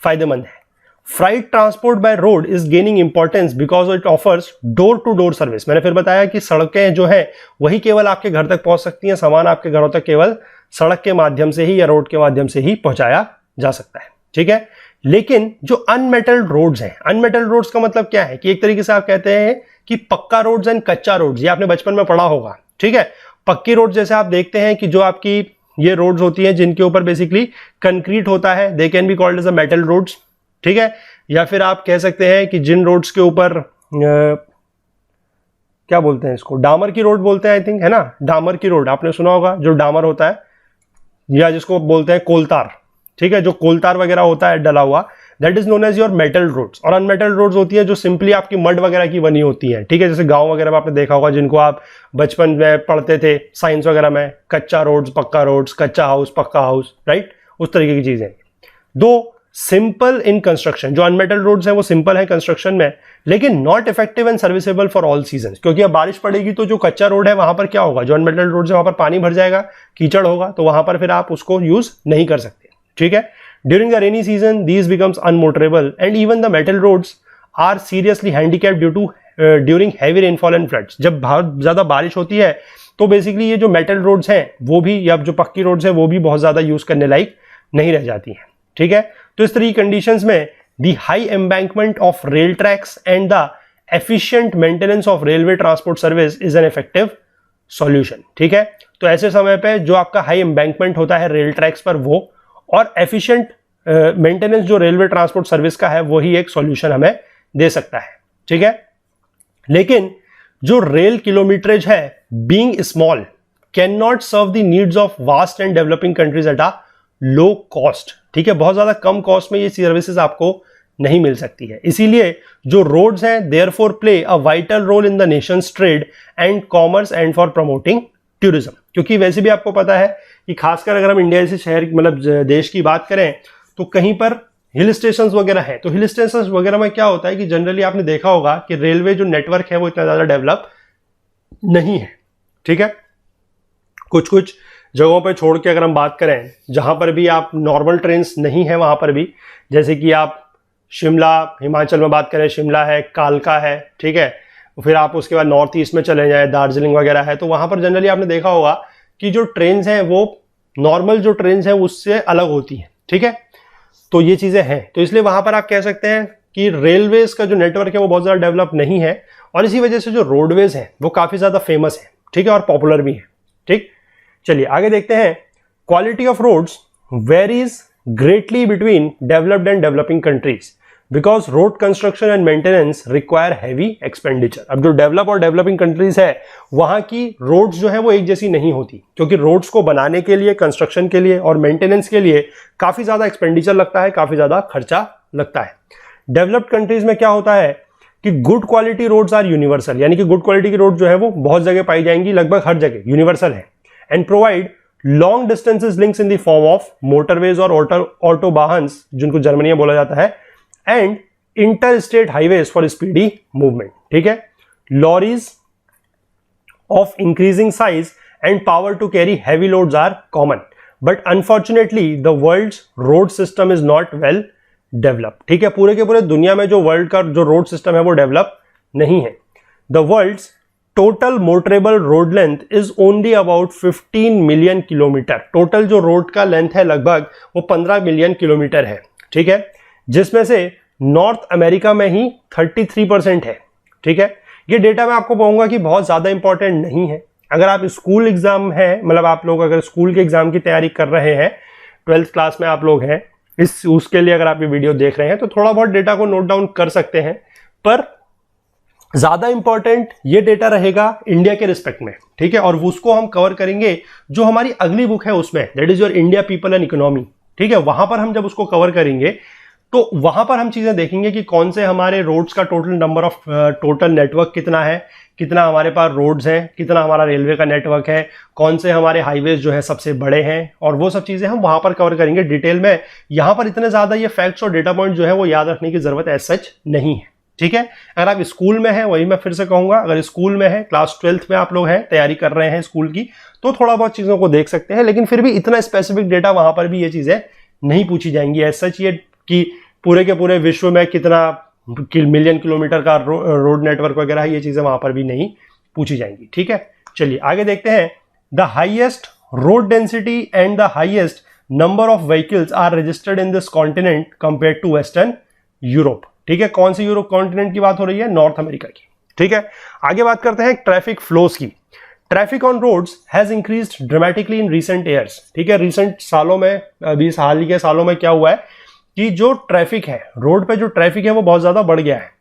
फायदेमंद है। Freight transport by road is gaining importance because it offers door to door service. मैंने फिर बताया कि सड़कें जो है वही केवल आपके घर तक पहुंच सकती हैं, सामान आपके घरों तक केवल सड़क के माध्यम से ही या रोड के माध्यम से ही पहुंचाया जा सकता है, ठीक है। लेकिन जो अनमेटल्ड रोड्स हैं, अनमेटल्ड रोड्स का मतलब क्या है कि एक तरीके से आप कहते हैं कि पक्का रोड्स एंड कच्चा रोड्स, ये आपने बचपन में पढ़ा होगा, ठीक है। पक्की रोड जैसे आप देखते हैं कि जो आपकी ये रोड्स होती हैं जिनके ऊपर बेसिकली कंक्रीट होता है, they can be called as a metal roads, ठीक है। या फिर आप कह सकते हैं कि जिन रोड्स के ऊपर क्या बोलते हैं इसको, डामर की रोड बोलते हैं आई थिंक, है ना। डामर की रोड आपने सुना होगा, जो डामर होता है या जिसको बोलते हैं कोलतार, ठीक है। जो कोलतार वगैरह होता है डला हुआ, that is known as your metal roads. और अनमेटल रोड्स होती है जो सिंपली आपकी मड वगैरह की बनी होती है, ठीक है। जैसे गांव वगैरह में आपने देखा होगा, जिनको आप बचपन में पढ़ते थे साइंस वगैरह में, कच्चा रोड्स, पक्का रोड्स, कच्चा हाउस, पक्का हाउस, राइट, उस तरीके की चीजें। दो सिंपल इन कंस्ट्रक्शन, जो अनमेटल रोड्स हैं वो सिंपल है कंस्ट्रक्शन में, लेकिन not effective and serviceable for all season. क्योंकि अब बारिश पड़ेगी तो जो कच्चा रोड है वहां पर क्या होगा, जो अनमेटल रोड है वहां पर पानी भर जाएगा, कीचड़ होगा, तो वहां पर फिर आप उसको यूज नहीं कर सकते, ठीक है। During the rainy season these becomes unmotorable and even the metal roads are seriously handicapped due to during heavy rainfall and floods. जब बहुत ज्यादा बारिश होती है तो बेसिकली ये जो मेटल रोड्स हैं वो भी, या जो पक्की रोड्स हैं वो भी बहुत ज्यादा यूज करने लायक नहीं रह जाती हैं, ठीक है। तो इस तरह की कंडीशंस में the high embankment of rail tracks and the efficient maintenance of railway transport service is an effective solution, ठीक है। तो ऐसे समय पे जो आपका हाई एम्बैंकमेंट होता है रेल ट्रैक्स पर वो, और एफिशिएंट मेंटेनेंस जो रेलवे ट्रांसपोर्ट सर्विस का है वही एक सॉल्यूशन हमें दे सकता है, ठीक है। लेकिन जो रेल किलोमीटरेज है, being small, can not serve the needs of vast and developing countries at a low cost, ठीक है। बहुत ज्यादा कम कॉस्ट में ये सर्विसेज आपको नहीं मिल सकती है। इसीलिए जो रोड्स हैं therefore play a vital role in the nation's trade and commerce and for promoting tourism. क्योंकि वैसे भी आपको पता है कि खासकर अगर हम इंडिया जैसे शहर मतलब देश की बात करें तो कहीं पर हिल स्टेशन वगैरह हैं, तो हिल स्टेशन वगैरह में क्या होता है कि जनरली आपने देखा होगा कि रेलवे जो नेटवर्क है वो इतना ज्यादा डेवलप नहीं है। ठीक है, कुछ कुछ जगहों पे छोड़ के अगर हम बात करें जहां पर भी आप नॉर्मल ट्रेन्स नहीं है वहां पर भी, जैसे कि आप शिमला हिमाचल में बात करें, शिमला है, कालका है, ठीक है, फिर आप उसके बाद नॉर्थ ईस्ट में चले जाएं, दार्जिलिंग वगैरह है, तो वहां पर जनरली आपने देखा होगा कि जो ट्रेन्स हैं वो नॉर्मल जो ट्रेन्स हैं उससे अलग होती हैं। ठीक है, तो ये चीजें हैं, तो इसलिए वहां पर आप कह सकते हैं कि रेलवेज का जो नेटवर्क है वो बहुत ज्यादा डेवलप नहीं है, और इसी वजह से जो रोडवेज हैं वो काफी ज्यादा फेमस है, ठीक है, और पॉपुलर भी है। ठीक, चलिए आगे देखते हैं। Quality of roads varies greatly between developed and developing countries because road construction and maintenance require heavy expenditure. अब जो डेवलप और डेवलपिंग कंट्रीज है वहां की रोड्स जो है वो एक जैसी नहीं होती, क्योंकि रोड्स को बनाने के लिए, कंस्ट्रक्शन के लिए और मेंटेनेंस के लिए काफी ज्यादा एक्सपेंडिचर लगता है, काफी ज्यादा खर्चा लगता है। डेवलप्ड कंट्रीज में क्या होता है कि good quality roads are universal, यानी कि गुड क्वालिटी की रोड जो है वो बहुत जगह पाई जाएंगी, लगभग हर जगह यूनिवर्सल है, and provide long distances links in the form of motorways और ऑटोबाहन्स, जिनको जर्मनी में बोला जाता है, and inter state highways for speedy movement. ठीक है, lorries of increasing size and power to carry heavy loads are common, but unfortunately the world's road system is not well develop. ठीक है, पूरे के पूरे दुनिया में जो वर्ल्ड का जो रोड सिस्टम है वो डेवलप नहीं है। The world's total motorable road length is only about 15 million kilometre. टोटल जो रोड का लेंथ है लगभग वो 15 मिलियन किलोमीटर है। ठीक है, जिसमें से नॉर्थ अमेरिका में ही 33% है। ठीक है, ये डेटा मैं आपको कहूंगा कि बहुत ज्यादा इंपॉर्टेंट नहीं है। अगर आप स्कूल एग्जाम है, मतलब आप लोग अगर स्कूल के एग्जाम की तैयारी कर रहे हैं, 12th क्लास में आप लोग हैं, उसके लिए अगर आप ये वीडियो देख रहे हैं तो थोड़ा बहुत डेटा को नोट डाउन कर सकते हैं, पर ज्यादा इंपॉर्टेंट ये डेटा रहेगा इंडिया के रिस्पेक्ट में। ठीक है, और उसको हम कवर करेंगे जो हमारी अगली बुक है उसमें, that is your India people and economy. ठीक है, वहां पर हम जब उसको कवर करेंगे तो वहां पर हम चीजें देखेंगे कि कौन से हमारे रोड्स का total number of total network कितना है, कितना हमारे पास रोड्स हैं, कितना हमारा रेलवे का नेटवर्क है, कौन से हमारे हाईवेज जो है सबसे बड़े हैं, और वो सब चीजें हम वहां पर कवर करेंगे डिटेल में। यहां पर इतने ज्यादा ये फैक्ट्स और डेटा पॉइंट जो है वो याद रखने की जरूरत एज सच नहीं है। ठीक है, अगर आप स्कूल में हैं, वही मैं फिर से कहूंगा, अगर स्कूल में है, क्लास 12th में आप लोग हैं, तैयारी कर रहे हैं स्कूल की, तो थोड़ा बहुत चीजों को देख सकते हैं, लेकिन फिर भी इतना स्पेसिफिक डेटा वहां पर भी ये चीजें नहीं पूछी जाएंगी एज सच, ये कि पूरे के पूरे विश्व में कितना मिलियन किलोमीटर का रोड नेटवर्क वगैरह ये चीजें वहां पर भी नहीं पूछी जाएंगी। ठीक है, चलिए आगे देखते हैं। The highest road density and the highest number of vehicles are registered in this continent compared to western Europe. ठीक है, कौन सी यूरोप कॉन्टिनेंट की बात हो रही है? नॉर्थ अमेरिका की। ठीक है, आगे बात करते हैं ट्रैफिक फ्लोस की। Traffic on roads has increased dramatically in recent years. ठीक है, रीसेंट सालों में, अभी हाल ही के सालों में क्या हुआ है कि जो ट्रैफिक है, रोड पे जो ट्रैफिक है वो बहुत ज्यादा बढ़ गया है।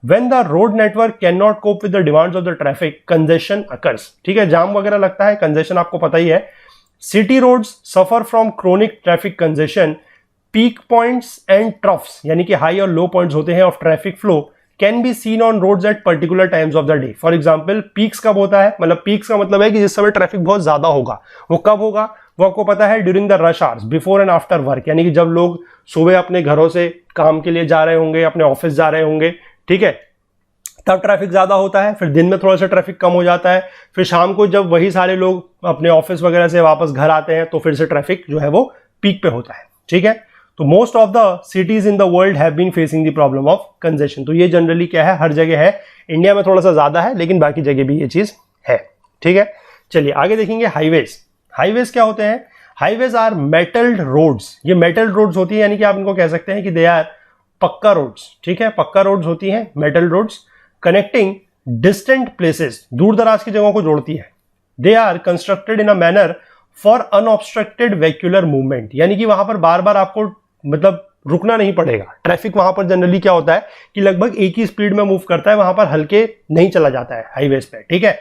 When the road network cannot cope with the demands of the traffic, congestion occurs. ठीक है, जाम वगैरह लगता है, कंजेशन आपको पता ही है। City roads suffer from chronic traffic congestion, peak points and troughs, यानी कि हाई और लो पॉइंट्स होते हैं of traffic flow, can be seen on roads at particular times of the day. For example, peaks कब होता है? मतलब peaks का मतलब है कि जिस समय ट्रैफिक बहुत ज्यादा होगा, वो कब होगा? वो आपको पता है, during the rush hours, before and after work, यानी कि जब लोग सुबह अपने घरों से काम के लिए जा रहे होंगे, अपने ऑफिस जा रहे होंगे, ठीक है, तब ट्रैफिक ज्यादा होता है। फिर दिन में थोड़ा सा ट्रैफिक कम हो जाता है, फिर शाम को जब वही सारे लोग अपने ऑफिस वगैरह से वापस घर आते हैं तो फिर से ट्रैफिक जो है वो पीक पे होता है। ठीक है, तो most of the cities in the world have been facing the problem of congestion. तो ये जनरली क्या है, हर जगह है, इंडिया में थोड़ा सा ज्यादा है, लेकिन बाकी जगह भी ये चीज है। ठीक है, चलिए आगे देखेंगे हाईवेज। हाईवेज क्या होते हैं? Highways are metalled roads. ये मेटल्ड रोड्स होती है, यानी कि आप इनको कह सकते हैं कि दे आर पक्का रोड्स। ठीक है, पक्का रोड्स होती हैं, metal roads, connecting distant places, दूर दराज की जगहों को जोड़ती है। They are constructed in a manner for unobstructed vehicular movement, यानी कि वहां पर बार बार आपको मतलब रुकना नहीं पड़ेगा। ट्रैफिक वहां पर जनरली क्या होता है कि लगभग एक ही स्पीड में मूव करता है, वहां पर हल्के नहीं चला जाता है हाईवेज पे। ठीक है,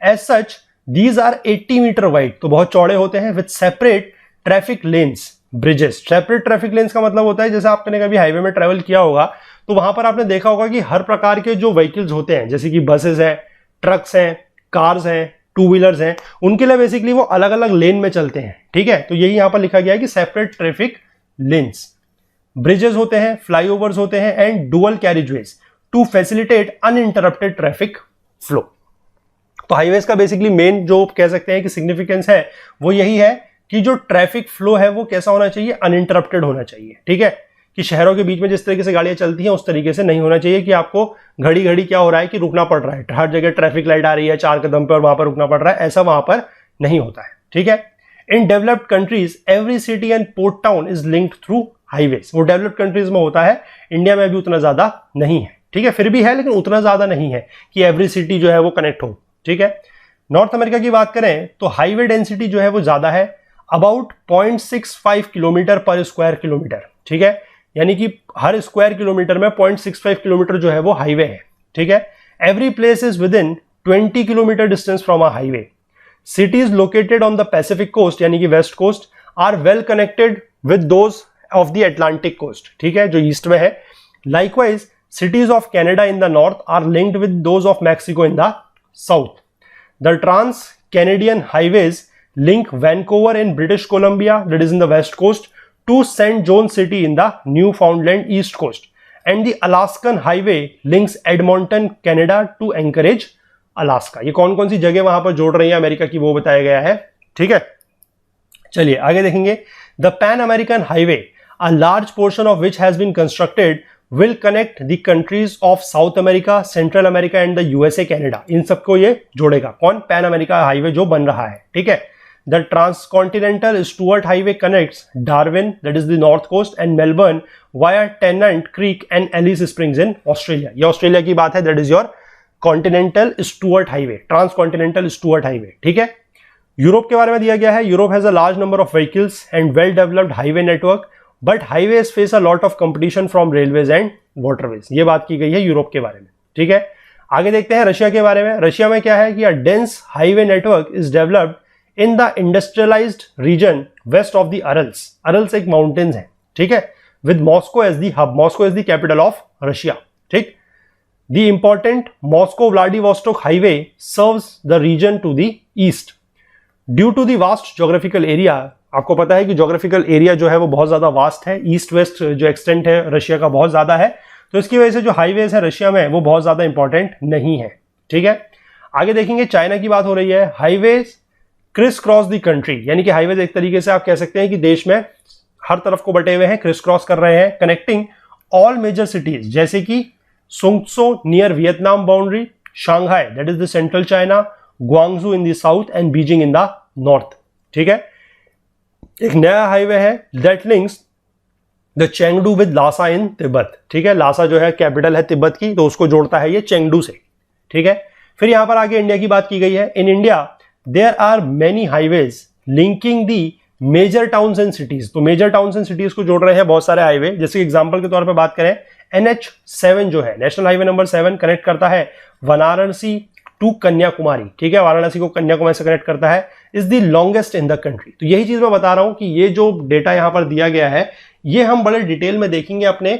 as such these are 80 metre wide, तो बहुत चौड़े होते हैं, with separate traffic lanes, bridges. Separate traffic lanes का मतलब होता है, जैसे आपने कभी हाईवे में ट्रेवल किया होगा तो वहां पर आपने देखा होगा कि हर प्रकार के जो व्हीकल्स होते हैं, जैसे कि बसेस हैं, ट्रक्स हैं, कार्स हैं, टू व्हीलर्स हैं, उनके लिए बेसिकली वो अलग अलग लेन में चलते हैं। ठीक है, तो यही यहां पर लिखा गया है कि सेपरेट ट्रैफिक लेन्स। ब्रिजेस होते हैं, फ्लाईओवर्स होते हैं, and dual carriageways to facilitate uninterrupted traffic flow. तो हाईवेज का बेसिकली मेन जो कह सकते हैं कि सिग्निफिकेंस है वो यही है कि जो ट्रैफिक फ्लो है वो कैसा होना चाहिए, अनइंटरप्टेड होना चाहिए। ठीक है, कि शहरों के बीच में जिस तरीके से गाड़ियां चलती हैं उस तरीके से नहीं होना चाहिए कि आपको घड़ी घड़ी क्या हो रहा है कि रुकना पड़ रहा है, हर जगह ट्रैफिक लाइट आ रही है 4 कदम पर, वहां पर रुकना पड़ रहा है, ऐसा वहां पर नहीं होता है। ठीक है, in developed countries every city and port town is linked through highways. वो डेवलप्ड कंट्रीज में होता है, इंडिया में भी उतना ज्यादा नहीं है। ठीक है, फिर भी है लेकिन उतना ज्यादा नहीं है कि एवरी सिटी जो है वो कनेक्ट हो। ठीक है, नॉर्थ अमेरिका की बात करें तो हाईवे डेंसिटी जो है वो ज्यादा है, अबाउट 0.65 किलोमीटर पर स्क्वायर किलोमीटर। ठीक है, यानी कि हर स्क्वायर किलोमीटर में 0.65 किलोमीटर जो है वो हाईवे है। ठीक है, every place is within 20 kilometre distance from a highway. Cities located on the Pacific coast यानी कि west coast are well connected with those of the Atlantic coast. ठीक है, जो ईस्ट में है। Likewise cities of Canada in the north are linked with those of Mexico in the south. The Trans-Canadian highways link Vancouver in British Columbia, that is in the west coast, to St. John City in the Newfoundland east coast. And the Alaskan highway links Edmonton, Canada to Anchorage, Alaska. ये कौन कौन सी जगह वहां पर जोड़ रही है America की वो बताया गया है। ठीक है, चलिए आगे देखेंगे। The Pan American Highway, a large portion of which has been constructed, will connect the countries of South America, Central America and the USA, Canada. इन सबको ये जोड़ेगा। कौन? पैन अमेरिका हाईवे जो बन रहा है। ठीक है, the Transcontinental Stuart Highway connects Darwin, that is the north coast, and Melbourne via Tennant Creek and Alice Springs in Australia. ये ऑस्ट्रेलिया की बात है, that is your Continental Stuart Highway, Transcontinental Stuart Highway. ठीक है, Europe के बारे में दिया गया है। Europe has a large number of vehicles and well developed highway network, but highways face a lot of competition from railways and waterways. ये बात की गई है यूरोप के बारे में। ठीक है, आगे देखते हैं रशिया के बारे में। रशिया में क्या है कि a dense highway network is developed in the industrialised region west of the Urals. Urals एक माउंटेन्स है। ठीक है, with Moscow as the hub. Moscow is the capital of Russia. ठीक, the important Moscow Vladivostok highway serves the region to the east. Due to the vast geographical area, आपको पता है कि geographical area जो है वो बहुत ज्यादा वास्ट है, ईस्ट वेस्ट जो एक्सटेंट है रशिया का बहुत ज्यादा है, तो इसकी वजह से जो हाईवेज है रशिया में वो बहुत ज्यादा इंपॉर्टेंट नहीं है। ठीक है, आगे देखेंगे चाइना की बात हो रही है। Highways criss cross the country, यानी कि हाईवेज एक तरीके से आप कह सकते हैं कि देश में हर तरफ को बटे हुए हैं, क्रिस क्रॉस कर रहे हैं, कनेक्टिंग ऑल मेजर सिटीज जैसे कि सुंगसो near Vietnam boundary, Shanghai that is the central China, Guangzhou in the south and Beijing in the north. ठीक है, एक नया हाईवे है that links the Chengdu with Lhasa in Tibet. ठीक है, लासा जो है कैपिटल है तिब्बत की, तो उसको जोड़ता है ये चेंगडू से। ठीक है, फिर यहां पर आगे इंडिया की बात की गई है। In India there are many highways linking the major towns and cities. तो मेजर टाउन्स एंड सिटीज को जोड़ रहे हैं बहुत सारे हाईवे। जैसे एग्जांपल के तौर पर बात करें, NH7 जो है नेशनल हाईवे नंबर 7 कनेक्ट करता है वाराणसी टू कन्याकुमारी। ठीक है, वाराणसी को कन्याकुमारी से कनेक्ट करता है, is the longest in the country. तो यही चीज मैं बता रहा हूं कि ये जो डेटा यहां पर दिया गया है ये हम बड़े डिटेल में देखेंगे अपने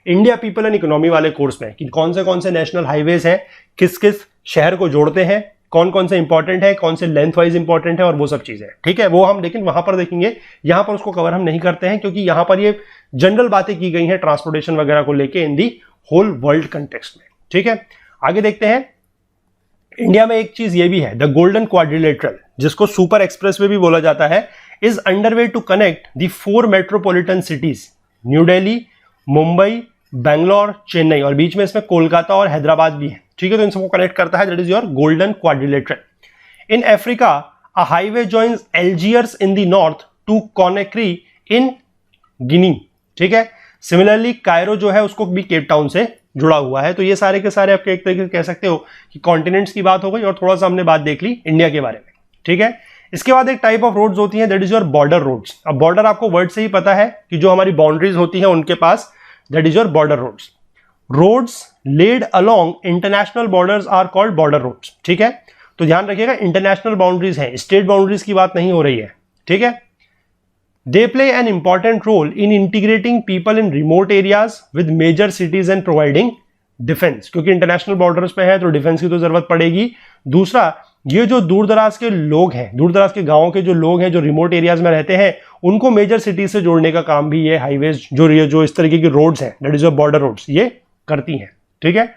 इंडिया पीपल एंड इकोनॉमी वाले कोर्स में कि कौन से नेशनल हाईवेज हैं, किस किस शहर को जोड़ते हैं, कौन से इंपॉर्टेंट है, कौन से लेंथ वाइज इंपॉर्टेंट है और वो सब चीजें। ठीक है, वो हम लेकिन वहां पर देखेंगे, यहां पर उसको कवर हम नहीं करते हैं क्योंकि यहां पर ये जनरल बातें की गई हैं ट्रांसपोर्टेशन वगैरह को लेके इन दी होल वर्ल्ड कंटेक्स्ट में। ठीक है, आगे देखते हैं। इंडिया में एक चीज ये भी है, द गोल्डन क्वाड्रिलेटरल, जिसको सुपर एक्सप्रेसवे भी बोला जाता है, is underway to connect the 4 metropolitan cities New Delhi, Mumbai, Bangalore, Chennai, और बीच में इसमें कोलकाता और हैदराबाद भी है। ठीक है, तो इन सबको कनेक्ट करता है, that is your golden quadrilateral. In Africa a highway joins Algiers in the north to Conakry in Guinea. ठीक है, सिमिलरली कायरो जो है उसको भी केप टाउन से जुड़ा हुआ है। तो ये सारे के सारे आपके एक तरीके से कह सकते हो कि कॉन्टिनेंट्स की बात हो गई और थोड़ा सा हमने बात देख ली इंडिया के बारे में। ठीक है, इसके बाद एक टाइप ऑफ रोड्स होती है, that is your border roads. अब बॉर्डर आपको वर्ड से ही पता है कि जो हमारी बाउंड्रीज होती हैं उनके पास, that is your border roads. Roads laid along international borders are called border roads. ठीक है, तो ध्यान रखिएगा इंटरनेशनल बाउंड्रीज हैं, स्टेट बाउंड्रीज की बात नहीं हो रही है। ठीक है, they play an important role in integrating people in remote areas with major cities and providing defence, क्योंकि इंटरनेशनल बॉर्डर्स पे है तो डिफेंस की तो जरूरत पड़ेगी। दूसरा, ये जो दूर दराज के लोग हैं, दूर दराज के गांवों के जो लोग हैं जो रिमोट एरियाज में रहते हैं, उनको मेजर सिटीज से जोड़ने का काम भी ये हाईवेज जो इस तरीके की रोड्स हैं, that is your border roads, ये करती हैं। ठीक है,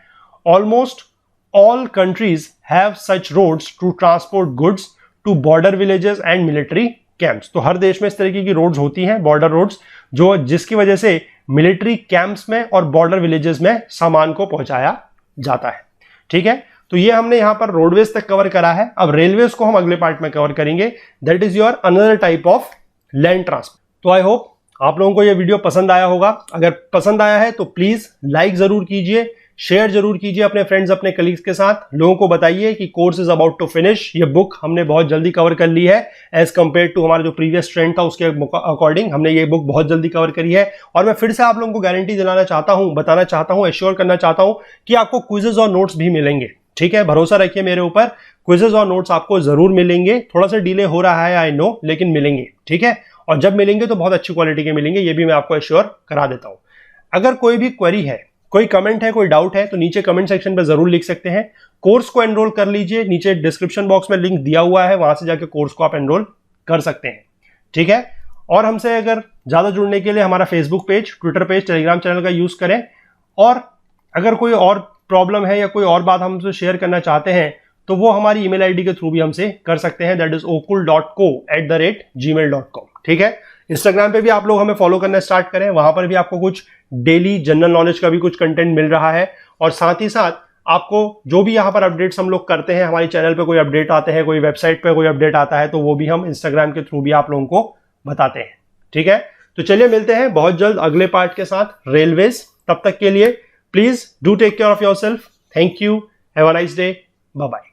almost all countries have such roads to transport goods to border villages and military camps. तो हर देश में इस तरीके की रोड्स होती हैं, बॉर्डर रोड्स, जो जिसकी वजह से मिलिट्री कैंप्स में और बॉर्डर विलेजेस में सामान को पहुंचाया जाता है. ठीक है, तो ये हमने यहां पर रोडवेज तक कवर करा है. अब रेलवेज को हम अगले पार्ट में कवर करेंगे. That is your another type of land transport. तो आई होप आप लोगों को ये वीडियो पसंद आया होगा. अगर पसंद आया है तो प्लीज लाइक जरूर कीजिए, शेयर जरूर कीजिए अपने फ्रेंड्स, अपने कलीग्स के साथ. लोगों को बताइए कि course is about to finish. ये बुक हमने बहुत जल्दी कवर कर ली है एज कंपेयर टू हमारा जो प्रीवियस ट्रेंड था उसके अकॉर्डिंग हमने ये बुक बहुत जल्दी कवर करी है. और मैं फिर से आप लोगों को गारंटी दिलाना चाहता हूं, बताना चाहता हूं, एश्योर करना चाहता हूं कि आपको क्विजेज और नोट्स भी मिलेंगे. ठीक है, भरोसा रखिए मेरे ऊपर, क्विजेज और नोट्स आपको जरूर मिलेंगे. थोड़ा सा डिले हो रहा है आई नो, लेकिन मिलेंगे. ठीक है, और जब मिलेंगे तो बहुत अच्छी क्वालिटी के मिलेंगे, ये भी मैं आपको एश्योर करा देता हूं. अगर कोई भी क्वेरी है, कोई कमेंट है, कोई डाउट है, तो नीचे कमेंट सेक्शन पे जरूर लिख सकते हैं. कोर्स को एनरोल कर लीजिए, नीचे डिस्क्रिप्शन बॉक्स में लिंक दिया हुआ है, वहां से जाके कोर्स को आप एनरोल कर सकते हैं. ठीक है, और हमसे अगर ज्यादा जुड़ने के लिए हमारा Facebook page, Twitter page, Telegram channel का यूज करें. और अगर कोई और प्रॉब्लम है या कोई और बात हमसे शेयर करना चाहते हैं तो वो हमारी ईमेल आईडी के थ्रू भी हमसे कर सकते हैं. That is okul.co@gmail.com. ठीक है, इंस्टाग्राम पे भी आप लोग हमें फॉलो करना स्टार्ट करें, वहां पर भी आपको कुछ डेली जनरल नॉलेज का भी कुछ कंटेंट मिल रहा है. और साथ ही साथ आपको जो भी यहाँ पर अपडेट्स हम लोग करते हैं, हमारी चैनल पे कोई अपडेट आते हैं, कोई वेबसाइट पे कोई अपडेट आता है, तो वो भी हम इंस्टाग्राम के थ्रू भी आप लोगों को बताते हैं. ठीक है, तो चलिए मिलते हैं बहुत जल्द अगले पार्ट के साथ, रेलवेज. तब तक के लिए please do take care of yourself. Thank you, have a nice day, bye bye.